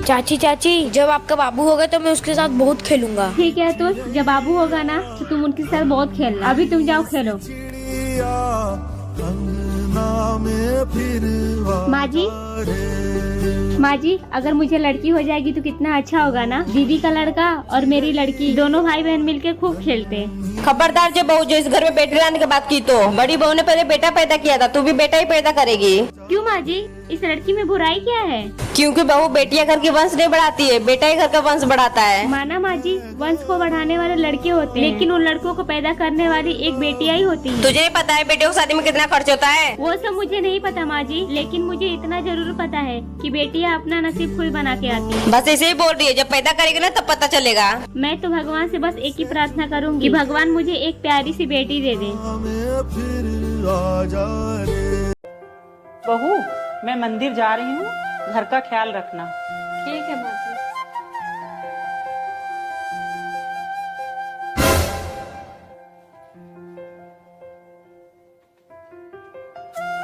चाची चाची, जब आपका बाबू होगा तो मैं उसके साथ बहुत खेलूंगा। ठीक है, तो जब बाबू होगा ना तो तुम उनके साथ बहुत खेलना। अभी तुम जाओ खेलो। माँ जी, अगर मुझे लड़की हो जाएगी तो कितना अच्छा होगा ना। दीदी का लड़का और मेरी लड़की, दोनों भाई बहन मिलके खूब खेलते हैं। खबरदार जो बहू जो इस घर में बेटे लाने की बात की तो बड़ी बहू ने पहले बेटा पैदा किया था, तू भी बेटा ही पैदा करेगी। क्यों माँ जी, इस लड़की में बुराई क्या है? क्योंकि बहू बेटियां घर की वंश नहीं बढ़ाती है, बेटा ही घर का वंश बढ़ाता है। माना माँ जी, वंश को बढ़ाने वाले लड़के होते हैं, लेकिन उन लड़कों को पैदा करने वाली एक बेटियां ही होती है। तुझे नहीं पता है बेटियों की शादी में कितना खर्च होता है? वो सब मुझे नहीं पता माँ जी, लेकिन मुझे इतना जरूर पता है कि बेटियां अपना नसीब खुद बना के आती हैं। बस इसे ही बोल रही है, जब पैदा करेगी ना तब पता चलेगा। मैं तो भगवान से बस एक ही प्रार्थना करूंगी कि भगवान मुझे एक प्यारी सी बेटी दे दे। बहू, मैं मंदिर जा रही हूँ, घर का ख्याल रखना। ठीक है माँ जी।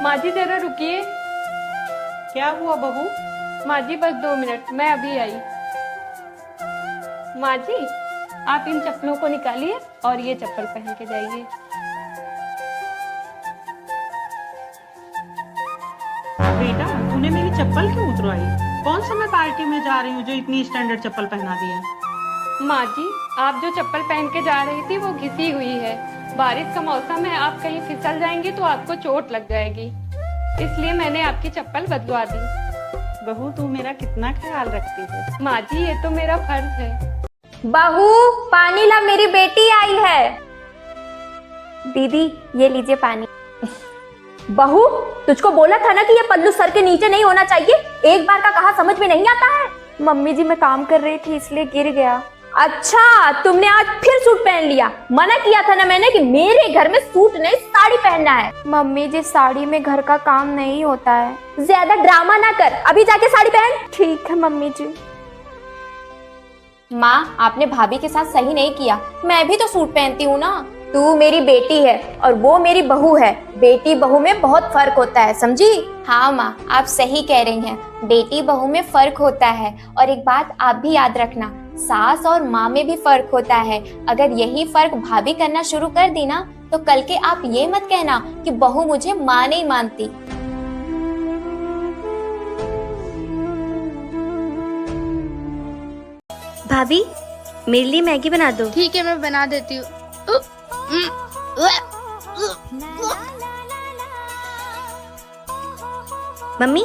माँ जी जरा रुकिए। क्या हुआ बहू? माँ जी बस 2 मिनट, मैं अभी आई। माँ जी, आप इन चप्पलों को निकालिए और ये चप्पल पहन के जाइए। बेटा, तूने मेरी चप्पल क्यों उतरवाई? कौन सा मैं पार्टी में जा रही हूँ जो इतनी स्टैंडर्ड चप्पल पहना दी है? माँ जी, आप जो चप्पल पहन के जा रही थी वो घिसी हुई है। बारिश का मौसम है, आप कहीं फिसल जाएंगी तो आपको चोट लग जाएगी, इसलिए मैंने आपकी चप्पल बदलवा दी। बहू, तू मेरा कितना ख्याल रखती है। माँ जी, ये तो मेरा फर्ज है। बहू, पानी ला, मेरी बेटी आई है। दीदी, ये लीजिए पानी। बहू, तुझको बोला था ना कि ये पल्लू सर के नीचे नहीं होना चाहिए। एक बार का कहा समझ में नहीं आता है। मम्मी जी, मैं काम कर रही थी इसलिए गिर गया। अच्छा, तुमने आज फिर सूट पहन लिया। मना किया था ना मैंने कि मेरे घर में सूट नहीं साड़ी पहनना है। मम्मी जी, साड़ी में घर का काम नहीं होता है। ज्यादा ड्रामा ना कर, अभी जाके साड़ी पहन। ठीक है मम्मी जी। माँ, आपने भाभी के साथ सही नहीं किया। मैं भी तो सूट पहनती हूँ ना। तू मेरी बेटी है और वो मेरी बहू है। बेटी बहू में बहुत फर्क होता है, समझी? हाँ माँ, आप सही कह रही हैं। बेटी बहू में फर्क होता है। और एक बात आप भी याद रखना, सास और माँ में भी फर्क होता है। अगर यही फर्क भाभी करना शुरू कर दी ना तो कल के आप ये मत कहना कि बहू मुझे माँ नहीं मानती। भाभी, मेरे लिए मैगी बना दो। ठीक है, मैं बना देती हूँ। मम्मी,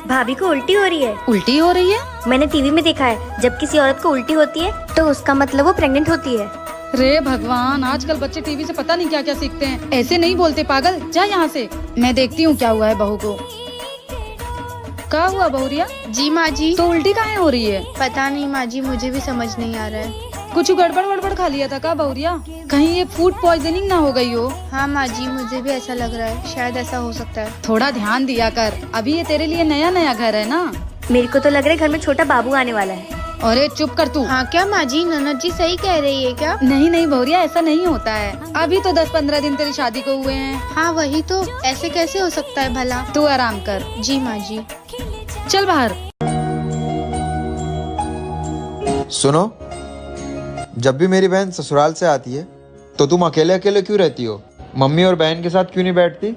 भाभी को उल्टी हो रही है। उल्टी हो रही है? मैंने टीवी में देखा है, जब किसी औरत को उल्टी होती है तो उसका मतलब वो प्रेग्नेंट होती है। रे भगवान, आजकल बच्चे टीवी से पता नहीं क्या क्या सीखते हैं। ऐसे नहीं बोलते पागल, जा यहाँ से। मैं देखती हूँ क्या हुआ है बहू को। क्या हुआ बहुरिया? जी माँ जी। तो उल्टी काहे हो रही है? पता नहीं माँ जी, मुझे भी समझ नहीं आ रहा है। कुछ गड़बड़ खा लिया था क्या बहुरिया? कहीं ये फूड पॉइजनिंग ना हो गई हो? हाँ माँ जी, मुझे भी ऐसा लग रहा है, शायद ऐसा हो सकता है। थोड़ा ध्यान दिया कर, अभी ये तेरे लिए नया नया घर है ना। मेरे को तो लग रहा है घर में छोटा बाबू आने वाला है। अरे चुप कर तू। हाँ क्या माँ जी, ननद जी सही कह रही है क्या? नहीं बहुरिया, ऐसा नहीं होता है। अभी तो 10-15 दिन तेरी शादी को हुए हैं। हाँ वही तो, ऐसे कैसे हो सकता है भला? तू आराम कर। जी माँ जी। चल बाहर। सुनो, जब भी मेरी बहन ससुराल से आती है तो तुम अकेले अकेले क्यों रहती हो? मम्मी और बहन के साथ क्यों नहीं बैठती?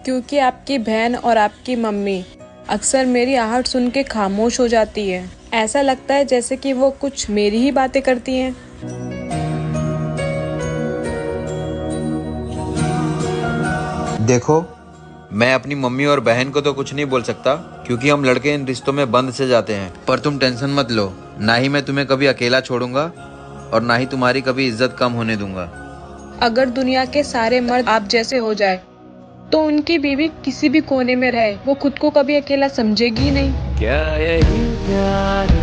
क्योंकि आपकी बहन और आपकी मम्मी अक्सर मेरी आहट सुन के खामोश हो जाती है। ऐसा लगता है जैसे कि वो कुछ मेरी ही बातें करती हैं। देखो, मैं अपनी मम्मी और बहन को तो कुछ नहीं बोल सकता क्योंकि हम लड़के इन रिश्तों में बंद से जाते हैं। पर तुम टेंशन मत लो, ना ही मैं तुम्हें कभी अकेला छोड़ूंगा और ना ही तुम्हारी कभी इज्जत कम होने दूंगा। अगर दुनिया के सारे मर्द आप जैसे हो जाए तो उनकी बीवी किसी भी कोने में रहे, वो खुद को कभी अकेला समझेगी ही नहीं। क्या यही प्यार?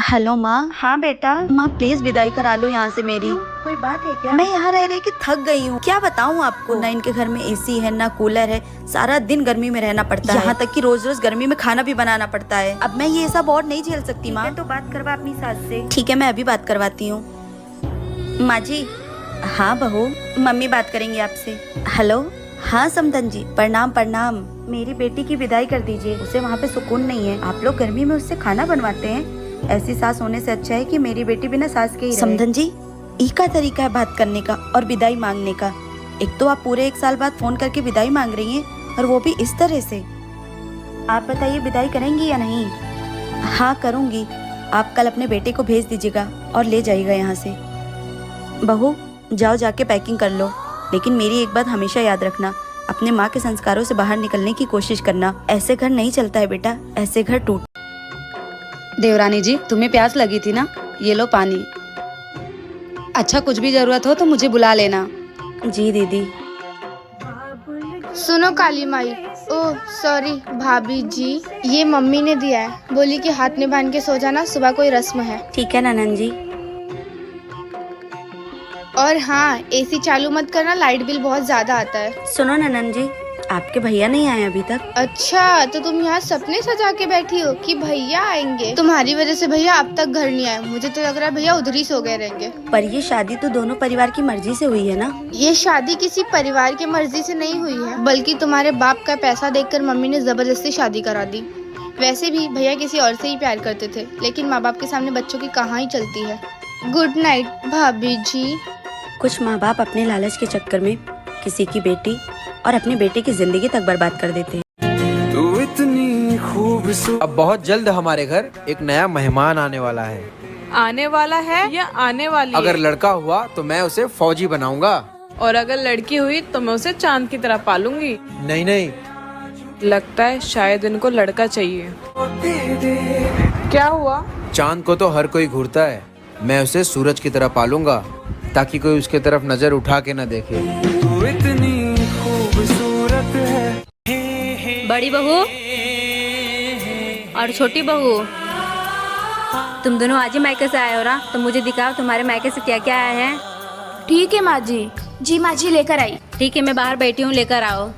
हेलो माँ। हाँ बेटा। माँ प्लीज विदाई करा लो यहाँ से मेरी। कोई बात है क्या? मैं यहाँ रह के थक गई हूँ। क्या बताऊँ आपको, ना इनके घर में एसी है ना कूलर है, सारा दिन गर्मी में रहना पड़ता है। यहाँ तक कि रोज रोज गर्मी में खाना भी बनाना पड़ता है। अब मैं ये सब और नहीं झेल सकती माँ। तो बात करवा अपनी सास से। ठीक है, मैं अभी बात करवाती हूँ। माँ जी, हाँ बहू, मम्मी बात करेंगी आपसे। हेलो, हाँ समधन जी, प्रणाम प्रणाम। मेरी बेटी की विदाई कर दीजिए, उसे वहाँ पे सुकून नहीं है। आप लोग गर्मी में उससे खाना बनवाते हैं। ऐसी सास होने से अच्छा है कि मेरी बेटी बिना सास के ही रहे। समधन जी, ई का तरीका है बात करने का और विदाई मांगने का। एक तो आप पूरे 1 साल बाद फोन करके विदाई मांग रही हैं और वो भी इस तरह से। आप बताइए विदाई करेंगी या नहीं? हाँ करूँगी। आप कल अपने बेटे को भेज दीजिएगा और ले जाइएगा यहाँ से। बहू जाओ, जाके पैकिंग कर लो, लेकिन मेरी एक बात हमेशा याद रखना, अपने माँ के संस्कारों से बाहर निकलने की कोशिश करना। ऐसे घर नहीं चलता है बेटा, ऐसे घर टूट। देवरानी जी, तुम्हें प्यास लगी थी ना, ये लो पानी। अच्छा, कुछ भी जरूरत हो तो मुझे बुला लेना। जी दीदी। सुनो काली माई, ओह सॉरी भाभी जी, ये मम्मी ने दिया है, बोली कि हाथ में बांध के सो जाना, सुबह कोई रस्म है। ठीक है ननन जी। और हाँ, एसी चालू मत करना, लाइट बिल बहुत ज्यादा आता है। सुनो ननन जी, आपके भैया नहीं आए अभी तक? अच्छा, तो तुम यहाँ सपने सजा के बैठी हो कि भैया आएंगे? तुम्हारी वजह से भैया अब तक घर नहीं आए। मुझे तो लग रहा है भैया उधर ही सो गए रहेंगे। पर ये शादी तो दोनों परिवार की मर्जी से हुई है ना? ये शादी किसी परिवार की मर्जी से नहीं हुई है, बल्कि तुम्हारे बाप का पैसा देखकर मम्मी ने जबरदस्ती शादी करा दी। वैसे भी भैया किसी और से ही प्यार करते थे, लेकिन माँ बाप के सामने बच्चों की कहाँ ही चलती है। गुड नाइट भाभी जी। कुछ माँ बाप अपने लालच के चक्कर में किसी की बेटी और अपने बेटे की जिंदगी तक बर्बाद कर देते हैं। तू इतनी खूबसूरत। अब बहुत जल्द हमारे घर एक नया मेहमान आने वाला है। आने वाला है या आने वाली? अगर लड़का हुआ तो मैं उसे फौजी बनाऊंगा, और अगर लड़की हुई तो मैं उसे चांद की तरह पालूंगी। नहीं नहीं, लगता है शायद इनको लड़का चाहिए। क्या हुआ? चांद को तो हर कोई घूरता है, मैं उसे सूरज की तरह पालूंगा ताकि कोई उसके तरफ नजर उठा के न देखे। तू इतनी खूबसूरत है। बड़ी बहू और छोटी बहू, तुम दोनों आज ही मायके से आए हो ना, तो मुझे दिखाओ तुम्हारे मायके से क्या क्या आया है। ठीक है माँ जी। जी माँ जी, लेकर आई। ठीक है, मैं बाहर बैठी हूँ, लेकर आओ।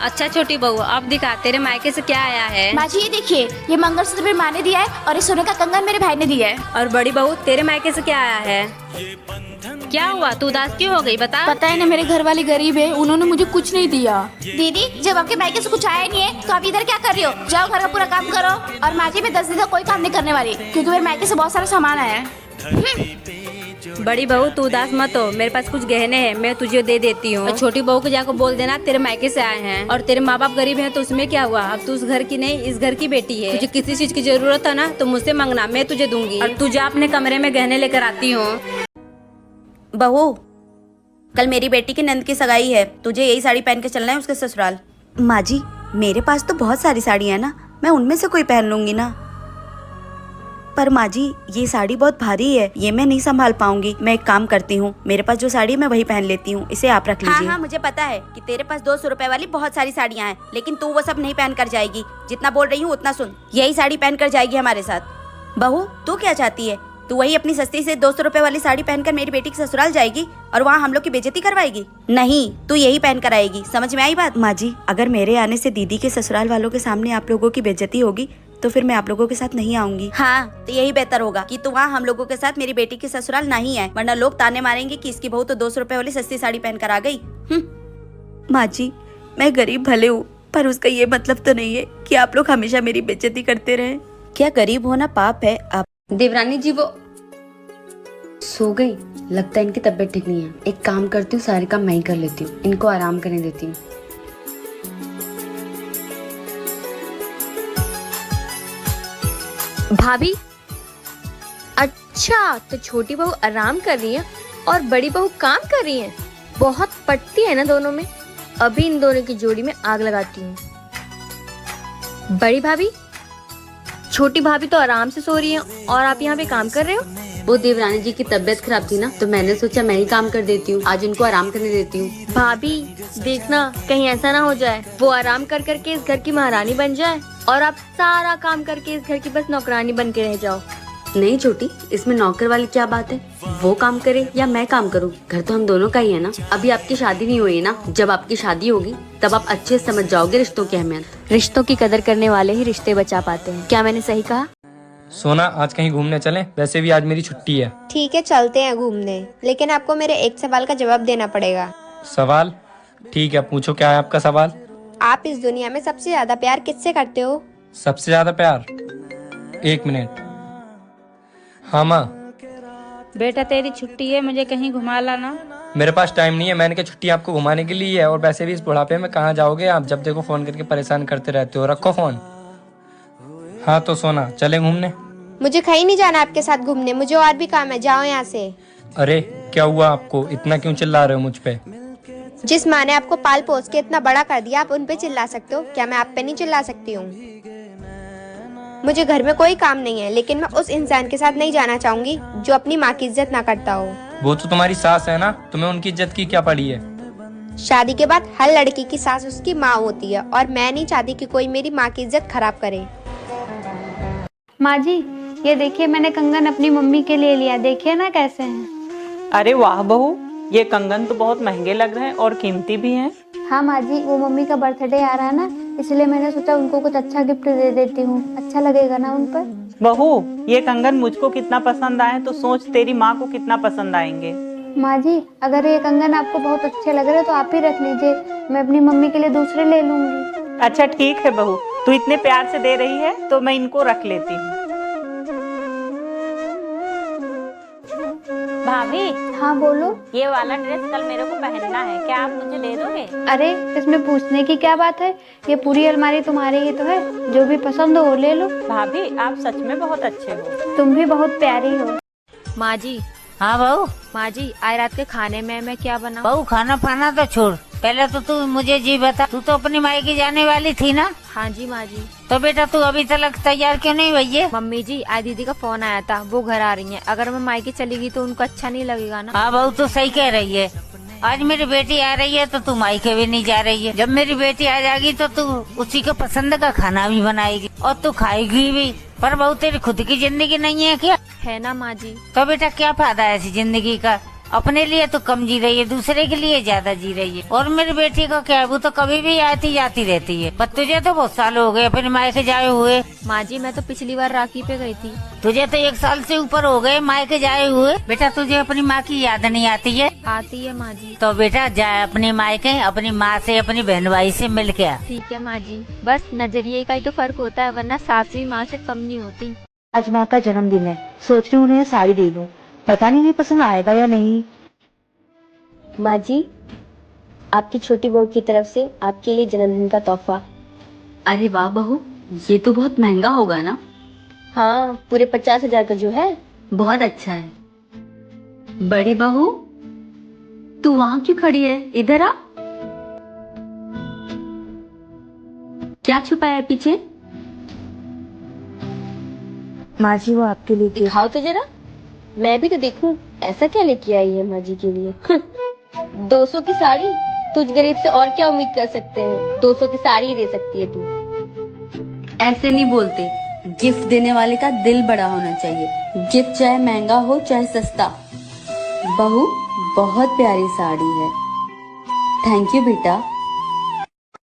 अच्छा छोटी बहू, अब दिखा तेरे मायके से क्या आया है। माँ जी ये देखिए, ये मंगलसूत्र मेरी माँ ने दिया है और ये सोने का कंगन मेरे भाई ने दिया है। और बड़ी बहू, तेरे मायके से क्या आया है? क्या हुआ, तू उदास क्यों हो गई, बता। पता है ना, मेरे घर वाले गरीब है, उन्होंने मुझे कुछ नहीं दिया। दीदी, जब आपके मायके से कुछ आया नहीं है तो आप इधर क्या कर रही हो? जाओ घर का पूरा काम करो। और माँ जी, मैं 10 दिन तक कोई काम नहीं करने वाली, क्योंकि मेरे मायके से बहुत सारा सामान आया है। बड़ी बहू तू उदास मत हो, मेरे पास कुछ गहने हैं, मैं तुझे दे देती हूँ। छोटी बहू को जाकर बोल देना तेरे मायके से आए हैं। और तेरे माँ बाप गरीब हैं तो उसमें क्या हुआ, अब तू उस घर की नहीं इस घर की बेटी है। तुझे किसी चीज की जरूरत है ना तो मुझसे मांगना, मैं तुझे दूंगी। और तू जा अपने कमरे में गहने लेकर आती हूँ। बहू, कल मेरी बेटी की नंद की सगाई है, तुझे यही साड़ी पहन के चलना है उसके ससुराल। माँ जी, मेरे पास तो बहुत सारी साड़ियाँ है ना, मैं उनमें से कोई पहन लूंगी ना। पर माँ जी, ये साड़ी बहुत भारी है, ये मैं नहीं संभाल पाऊंगी। मैं एक काम करती हूँ, मेरे पास जो साड़ी है मैं वही पहन लेती हूँ, इसे आप रख लीजिए। हाँ, मुझे पता है कि तेरे पास 200 रुपए वाली बहुत सारी साड़ियाँ हैं, लेकिन तू वो सब नहीं पहन कर जाएगी। जितना बोल रही हूँ उतना सुन, यही साड़ी पहन कर जाएगी हमारे साथ। बहू, तू क्या चाहती है? तू वही अपनी सस्ती से 200 रुपए वाली साड़ी पहनकर मेरी बेटी के ससुराल जाएगी और वहाँ हम लोग की बेइज्जती करवाएगी? नहीं, तू यही पहन कर आएगी, समझ में आई बात? माँ जी, अगर मेरे आने से दीदी के ससुराल वालों के सामने आप लोगों की बेइज्जती होगी तो फिर मैं आप लोगों के साथ नहीं आऊंगी। हाँ, तो यही बेहतर होगा कि तू वहाँ हम लोगों के साथ मेरी बेटी के ससुराल नहीं आए, वरना लोग ताने मारेंगे कि इसकी बहू तो 200 रुपए वाली सस्ती साड़ी पहन कर आ गई। माँ जी, मैं गरीब भले हूँ, पर उसका ये मतलब तो नहीं है कि आप लोग हमेशा मेरी बेइज्जती करते रहे। क्या गरीब होना पाप है? आप देवरानी जी वो सो गई, लगता है इनकी तबीयत ठीक नहीं है। एक काम करती हूँ, सारे काम मैं ही कर लेती हूँ, इनको आराम करने देती हूँ। भाभी, अच्छा तो छोटी बहू आराम कर रही है और बड़ी बहू काम कर रही है। बहुत पटती है ना दोनों में। अभी इन दोनों की जोड़ी में आग लगाती हूँ। बड़ी भाभी, छोटी भाभी तो आराम से सो रही है और आप यहाँ पे काम कर रहे हो। वो देवरानी जी की तबीयत खराब थी ना, तो मैंने सोचा मैं ही काम कर देती हूँ, आज उनको आराम करने देती हूँ। भाभी देखना, कहीं ऐसा ना हो जाए वो आराम कर करके इस घर की महारानी बन जाए और आप सारा काम करके इस घर की बस नौकरानी बन के रह जाओ। नहीं छोटी, इसमें नौकर वाली क्या बात है? वो काम करे या मैं काम करूँ, घर तो हम दोनों का ही है ना। अभी आपकी शादी नहीं हुई ना, जब आपकी शादी होगी तब आप अच्छे से समझ जाओगे रिश्तों की अहमियत। रिश्तों की कदर करने वाले ही रिश्ते बचा पाते हैं। क्या मैंने सही कहा? सोना आज कहीं घूमने चलें? वैसे भी आज मेरी छुट्टी है। ठीक है चलते हैं घूमने, लेकिन आपको मेरे एक सवाल का जवाब देना पड़ेगा। सवाल? ठीक है, पूछो क्या है आपका सवाल। आप इस दुनिया में सबसे ज्यादा प्यार किससे करते हो? सबसे ज्यादा प्यार? 1 मिनट। हाँ माँ। बेटा तेरी छुट्टी है, मुझे कहीं घुमा लाना। मेरे पास टाइम नहीं है, मैंने कहा छुट्टी आपको घुमाने के लिए है। और वैसे भी इस बुढ़ापे में कहाँ जाओगे आप, जब देखो फोन करके परेशान करते रहते हो। रखो फोन। हाँ तो सोना चले घूमने? मुझे कहीं नहीं जाना आपके साथ घूमने, मुझे और भी काम है, जाओ यहाँ से। अरे क्या हुआ आपको, इतना क्यों चिल्ला रहे हो मुझ पे? जिस माँ ने आपको पाल पोस के इतना बड़ा कर दिया, आप उन पे चिल्ला सकते हो क्या? मैं आप पे नहीं चिल्ला सकती हूँ। मुझे घर में कोई काम नहीं है, लेकिन मैं उस इंसान के साथ नहीं जाना चाहूंगी जो अपनी माँ की इज्जत ना करता हो। वो तो तुम्हारी सास है ना, तुम्हें उनकी इज्जत की क्या पड़ी है? शादी के बाद हर लड़की की सास उसकी माँ होती है, और मैं नहीं चाहती कि कोई मेरी माँ की इज्जत खराब करे। माँ जी ये देखिए, मैंने कंगन अपनी मम्मी के लिए लिया, देखिए ना कैसे हैं। अरे वाह बहू, ये कंगन तो बहुत महंगे लग रहे हैं और कीमती भी हैं। हाँ माँ जी, वो मम्मी का बर्थडे आ रहा है ना, इसलिए मैंने सोचा उनको कुछ अच्छा गिफ्ट दे देती हूँ, अच्छा लगेगा ना उन पर। बहू ये कंगन मुझको कितना पसंद आए तो सोच तेरी माँ को कितना पसंद आएंगे। माँ जी अगर ये कंगन आपको बहुत अच्छे लग रहे हैं तो आप ही रख लीजिए, मैं अपनी मम्मी के लिए दूसरे ले लूंगी। अच्छा ठीक है बहू, तू इतने प्यार से दे रही है तो मैं इनको रख लेती हूँ। भाभी। हाँ बोलो। ये वाला ड्रेस कल मेरे को पहनना है, क्या आप मुझे दे दोगे? अरे इसमें पूछने की क्या बात है, ये पूरी अलमारी तुम्हारी ही तो है, जो भी पसंद हो वो ले लो। भाभी आप सच में बहुत अच्छे हो। तुम भी बहुत प्यारी हो। माँ जी। हाँ बहू। माँ जी आज रात के खाने में मैं क्या बनाऊं? बहू खाना पाना तो छोड़, पहले तो तू मुझे जी बता, तू तो अपनी मायके जाने वाली थी ना? हाँ जी माँ जी। तो बेटा तू अभी तक तैयार क्यों नहीं हुई है? मम्मी जी आज दीदी का फोन आया था, वो घर आ रही हैं, अगर मैं मायके चली गई तो उनको अच्छा नहीं लगेगा ना। हाँ बहू तो सही कह रही है, आज मेरी बेटी आ रही है तो तू मायके भी नहीं जा रही है। जब मेरी बेटी आ जाएगी तो तू उसी के पसंद का खाना भी बनाएगी और तू खाएगी भी। पर बहू तेरी खुद की जिंदगी नहीं है क्या? है ना माँ जी। तो बेटा क्या फायदा है ऐसी जिंदगी का? अपने लिए तो कम जी रही है, दूसरे के लिए ज्यादा जी रही है। और मेरी बेटी का क्या है, वो तो कभी भी आती जाती रहती है। पर तुझे तो बहुत साल हो गए अपने मायके जाए हुए। माँ जी मैं तो पिछली बार राखी पे गई थी। तुझे तो 1 साल से ऊपर हो गए मायके जाए हुए। बेटा तुझे अपनी माँ की याद नहीं आती है? आती है माँ जी। तो बेटा जाए अपने मायके, अपनी माँ से अपनी बहन भाई से मिल के आ। ठीक है माँ जी, बस नजरिए का ही तो फर्क होता है, वरना सास भी माँ से कम नहीं होती। आज माँ का जन्मदिन है, सोच रही हूँ उन्हें साड़ी दे दूँ, पता नहीं पसंद आएगा या नहीं। माँ जी आपकी छोटी बहू की तरफ से आपके लिए जन्मदिन का तोहफा। अरे वाह बहू, ये तो बहुत महंगा होगा ना? हाँ पूरे 50,000 का जो है, बहुत अच्छा है। बड़ी बहू तू वहाँ क्यों खड़ी है, इधर आ। क्या छुपाया है पीछे? माँ जी वो आपके लिए दिखाओ तो जरा, मैं भी तो देखूं ऐसा क्या लेके आई है माँ जी के लिए। 200 की साड़ी, तुझ गरीब से और क्या उम्मीद कर सकते हैं? 200 की साड़ी ही दे सकती है तू। ऐसे नहीं बोलते, गिफ्ट देने वाले का दिल बड़ा होना चाहिए। गिफ्ट चाहे महंगा हो चाहे सस्ता। बहू बहुत प्यारी साड़ी है। थैंक यू बेटा।